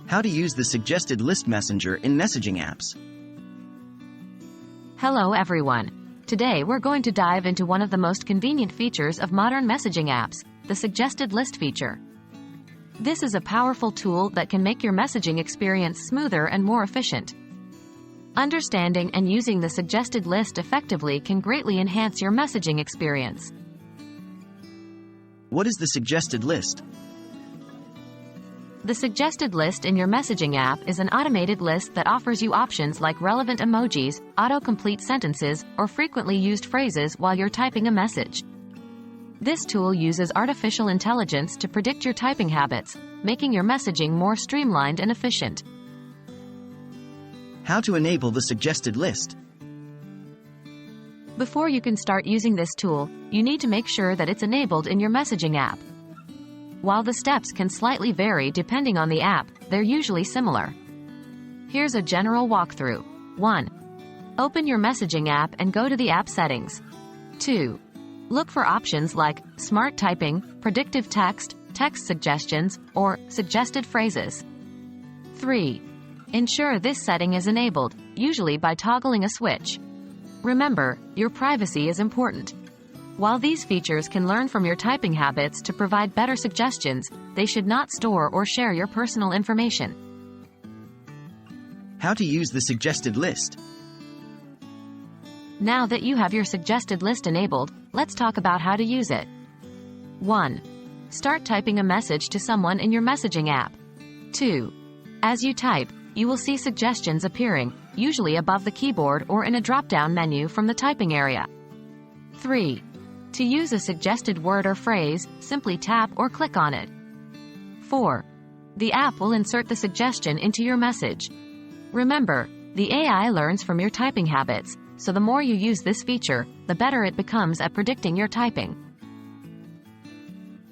How to use the suggested list messenger in messaging apps. Hello everyone. Today we're going to dive into one of the most convenient features of modern messaging apps, the suggested list feature. This is a powerful tool that can make your messaging experience smoother and more efficient. Understanding and using the suggested list effectively can greatly enhance your messaging experience. What is the suggested list? The suggested list in your messaging app is an automated list that offers you options like relevant emojis, autocomplete sentences, or frequently used phrases while you're typing a message. This tool uses artificial intelligence to predict your typing habits, making your messaging more streamlined and efficient. How to enable the suggested list. Before you can start using this tool, you need to make sure that it's enabled in your messaging app. While the steps can slightly vary depending on the app, they're usually similar. Here's a general walkthrough. 1. Open your messaging app and go to the app settings. 2. Look for options like Smart Typing, Predictive Text, Text Suggestions, or Suggested Phrases. 3. Ensure this setting is enabled, usually by toggling a switch. Remember, your privacy is important. While these features can learn from your typing habits to provide better suggestions, they should not store or share your personal information. How to use the suggested list. Now that you have your suggested list enabled, let's talk about how to use it. 1. Start typing a message to someone in your messaging app. 2. As you type, you will see suggestions appearing, usually above the keyboard or in a drop-down menu from the typing area. 3. To use a suggested word or phrase, simply tap or click on it. 4. The app will insert the suggestion into your message. Remember, the AI learns from your typing habits, so the more you use this feature, the better it becomes at predicting your typing.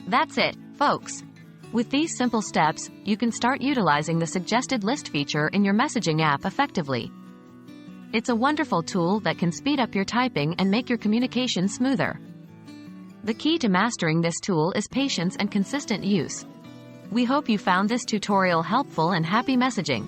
That's it, folks. With these simple steps, you can start utilizing the suggested list feature in your messaging app effectively. It's a wonderful tool that can speed up your typing and make your communication smoother. The key to mastering this tool is patience and consistent use. We hope you found this tutorial helpful and happy messaging.